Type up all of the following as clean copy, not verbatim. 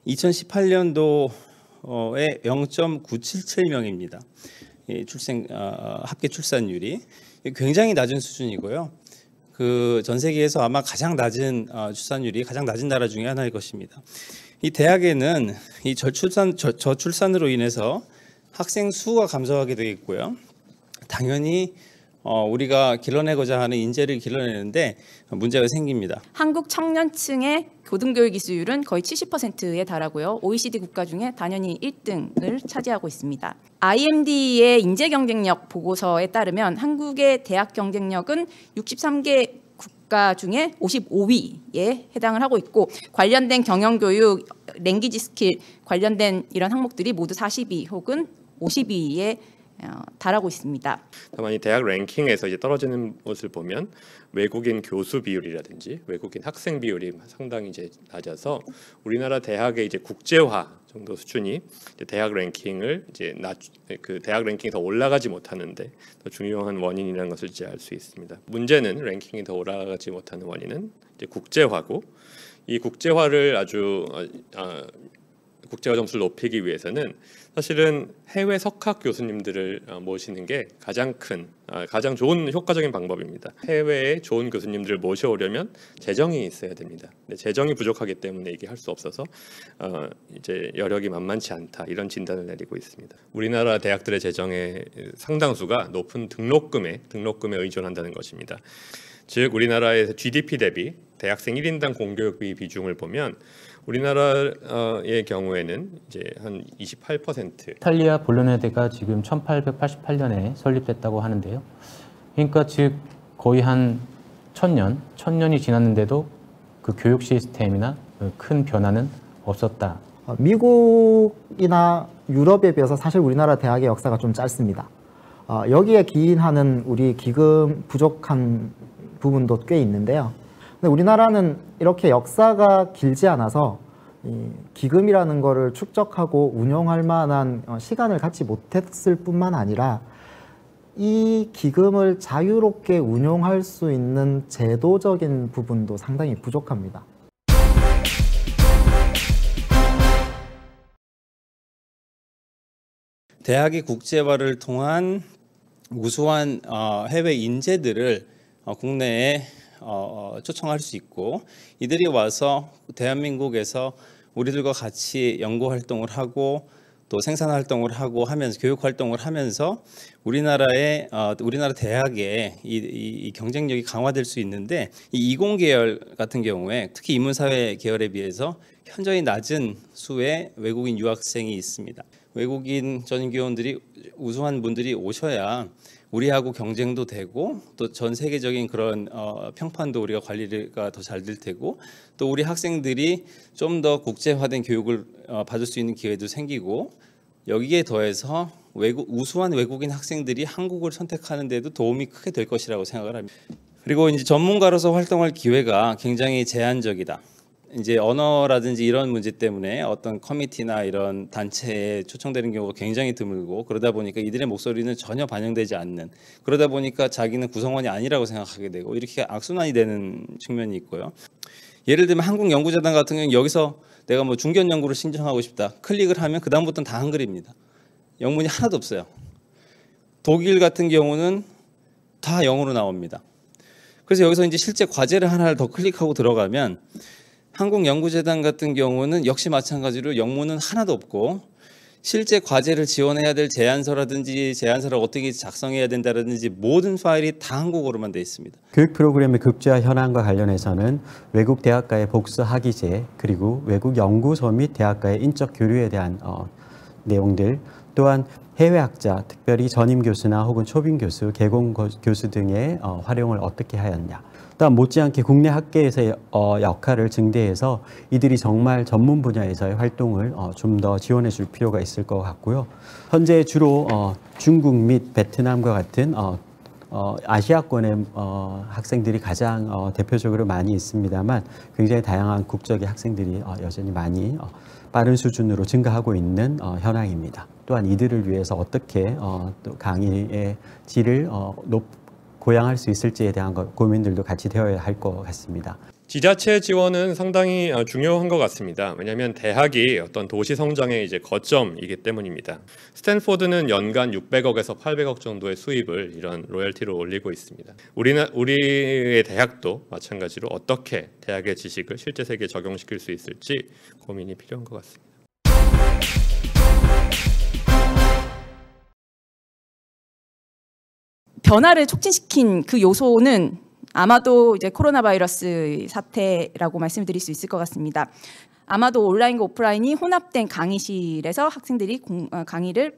2018년도에 0.977명입니다. 합계 출산율이 굉장히 낮은 수준이고요. 전 세계에서 아마 가장 낮은 출산율이 가장 낮은 나라 중에 하나일 것입니다. 이 대학에는 이 저출산으로 인해서 학생 수가 감소하게 되어 있고요. 당연히 우리가 길러내고자 하는 인재를 길러내는데 문제가 생깁니다. 한국 청년층의 고등교육 이수율은 거의 70%에 달하고요. OECD 국가 중에 단연히 1등을 차지하고 있습니다. IMD의 인재 경쟁력 보고서에 따르면 한국의 대학 경쟁력은 63개 국가 중에 55위에 해당을 하고 있고, 관련된 경영교육, 랭귀지 스킬 관련된 이런 항목들이 모두 40위 혹은 50위에 달하고 있습니다. 다만 이 대학 랭킹에서 이제 떨어지는 것을 보면 외국인 교수 비율이라든지 외국인 학생 비율이 상당히 이제 낮아서 우리나라 대학의 이제 국제화 정도 수준이 이제 대학 랭킹을 이제 그 대학 랭킹이 더 올라가지 못하는데 더 중요한 원인이라는 것을 이제 알 수 있습니다. 문제는 랭킹이 더 올라가지 못하는 원인은 이제 국제화고, 이 국제화를 아주 국제화 점수를 높이기 위해서는 사실은 해외 석학 교수님들을 모시는 게 가장 좋은 효과적인 방법입니다. 해외에 좋은 교수님들을 모셔오려면 재정이 있어야 됩니다. 근데 재정이 부족하기 때문에 이게 할 수 없어서 이제 여력이 만만치 않다, 이런 진단을 내리고 있습니다. 우리나라 대학들의 재정의 상당수가 높은 등록금에 의존한다는 것입니다. 즉 우리나라의 GDP 대비 대학생 1인당 공교육비 비중을 보면 우리나라의 경우에는 이제 한 28%. 이탈리아 볼로냐대가 지금 1888년에 설립됐다고 하는데요. 그러니까 즉 거의 한 1000년이 지났는데도 그 교육 시스템이나 큰 변화는 없었다. 미국이나 유럽에 비해서 사실 우리나라 대학의 역사가 좀 짧습니다. 여기에 기인하는 우리 기금 부족한 부분도 꽤 있는데요. 근데 우리나라는 이렇게 역사가 길지 않아서 이 기금이라는 거를 축적하고 운용할 만한 시간을 갖지 못했을 뿐만 아니라 이 기금을 자유롭게 운용할 수 있는 제도적인 부분도 상당히 부족합니다. 대학의 국제화를 통한 우수한 해외 인재들을 국내에 초청할 수 있고, 이들이 와서 대한민국에서 우리들과 같이 연구 활동을 하고 또 생산 활동을 하고 하면서 교육 활동을 하면서 우리나라 대학의 이 경쟁력이 강화될 수 있는데, 이 이공계열 같은 경우에 특히 인문사회 계열에 비해서 현저히 낮은 수의 외국인 유학생이 있습니다. 외국인 전교원들이 우수한 분들이 오셔야 우리하고 경쟁도 되고 또 전 세계적인 그런 평판도 우리가 관리가 더 잘 될 테고, 또 우리 학생들이 좀 더 국제화된 교육을 받을 수 있는 기회도 생기고, 여기에 더해서 우수한 외국인 학생들이 한국을 선택하는 데도 도움이 크게 될 것이라고 생각을 합니다. 그리고 이제 전문가로서 활동할 기회가 굉장히 제한적이다. 이제 언어라든지 이런 문제 때문에 어떤 커미티나 이런 단체에 초청되는 경우가 굉장히 드물고, 그러다 보니까 이들의 목소리는 전혀 반영되지 않는, 그러다 보니까 자기는 구성원이 아니라고 생각하게 되고 이렇게 악순환이 되는 측면이 있고요. 예를 들면 한국연구재단 같은 경우는 여기서 내가 뭐 중견 연구를 신청하고 싶다 클릭을 하면 그 다음부터는 다 한글입니다. 영문이 하나도 없어요. 독일 같은 경우는 다 영어로 나옵니다. 그래서 여기서 이제 실제 과제를 하나를 더 클릭하고 들어가면 한국연구재단 같은 경우는 역시 마찬가지로 영문은 하나도 없고, 실제 과제를 지원해야 될 제안서라든지 제안서를 어떻게 작성해야 된다든지 모든 파일이 다 한국어로만 되어 있습니다. 교육 프로그램의 극제화 현황과 관련해서는 외국 대학가의 복수 학위제, 그리고 외국 연구소 및 대학가의 인적 교류에 대한 내용들, 또한 해외 학자, 특별히 전임 교수나 혹은 초빙 교수, 개공 교수 등의 활용을 어떻게 하였냐. 또한 못지않게 국내 학계에서의 역할을 증대해서 이들이 정말 전문 분야에서의 활동을 좀 더 지원해 줄 필요가 있을 것 같고요. 현재 주로 중국 및 베트남과 같은 아시아권의 학생들이 가장 대표적으로 많이 있습니다만, 굉장히 다양한 국적의 학생들이 여전히 많이 빠른 수준으로 증가하고 있는 현황입니다. 또한 이들을 위해서 어떻게 또 강의의 질을 고양할 수 있을지에 대한 고민들도 같이 되어야 할 것 같습니다. 지자체 지원은 상당히 중요한 것 같습니다. 왜냐하면 대학이 어떤 도시 성장의 이제 거점이기 때문입니다. 스탠포드는 연간 600억에서 800억 정도의 수입을 이런 로열티로 올리고 있습니다. 우리의 대학도 마찬가지로 어떻게 대학의 지식을 실제 세계에 적용시킬 수 있을지 고민이 필요한 것 같습니다. 변화를 촉진시킨 그 요소는 아마도 이제 코로나 바이러스 사태라고 말씀드릴 수 있을 것 같습니다. 아마도 온라인과 오프라인이 혼합된 강의실에서 학생들이 강의를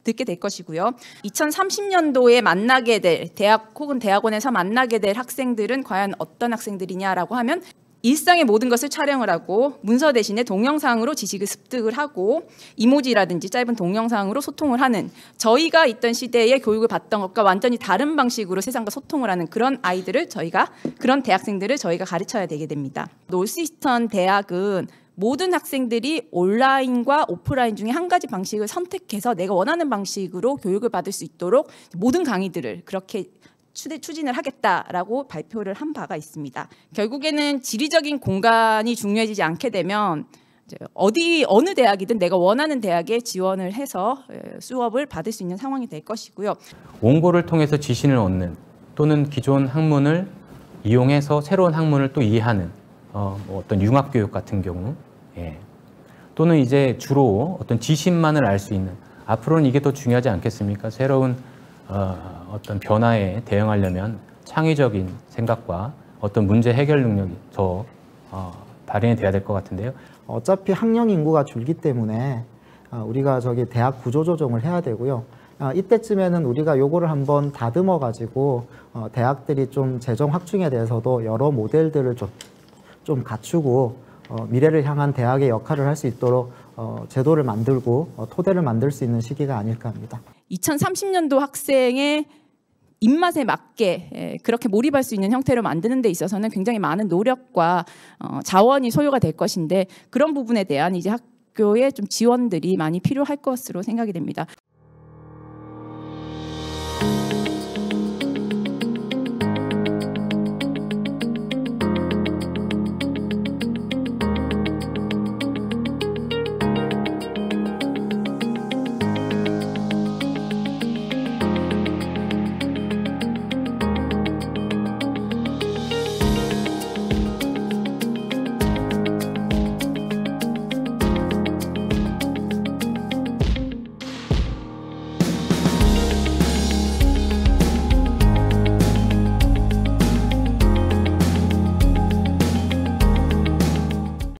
듣게 될 것이고요. 2030년도에 만나게 될 대학 혹은 대학원에서 만나게 될 학생들은 과연 어떤 학생들이냐라고 하면 일상의 모든 것을 촬영을 하고 문서 대신에 동영상으로 지식을 습득을 하고 이모지라든지 짧은 동영상으로 소통을 하는, 저희가 있던 시대에 교육을 받던 것과 완전히 다른 방식으로 세상과 소통을 하는 그런 아이들을 그런 대학생들을 저희가 가르쳐야 되게 됩니다. 노스이스턴 대학은 모든 학생들이 온라인과 오프라인 중에 한 가지 방식을 선택해서 내가 원하는 방식으로 교육을 받을 수 있도록 모든 강의들을 그렇게 추진을 하겠다라고 발표를 한 바가 있습니다. 결국에는 지리적인 공간이 중요해지지 않게 되면 어느 대학이든 내가 원하는 대학에 지원을 해서 수업을 받을 수 있는 상황이 될 것이고요. 원고를 통해서 지신을 얻는, 또는 기존 학문을 이용해서 새로운 학문을 또 이해하는 어떤 융합교육 같은 경우, 또는 이제 주로 어떤 지신만을 알 수 있는, 앞으로는 이게 더 중요하지 않겠습니까? 새로운 어떤 변화에 대응하려면 창의적인 생각과 어떤 문제 해결 능력이 더 발현이 돼야 될 것 같은데요. 어차피 학령 인구가 줄기 때문에 우리가 대학 구조 조정을 해야 되고요. 이때쯤에는 우리가 요거를 한번 다듬어 가지고 대학들이 좀 재정 확충에 대해서도 여러 모델들을 좀 갖추고 미래를 향한 대학의 역할을 할 수 있도록 제도를 만들고 토대를 만들 수 있는 시기가 아닐까 합니다. 2030년도 학생의 입맛에 맞게 그렇게 몰입할 수 있는 형태로 만드는 데 있어서는 굉장히 많은 노력과 자원이 소요가 될 것인데, 그런 부분에 대한 이제 학교의 좀 지원들이 많이 필요할 것으로 생각이 됩니다.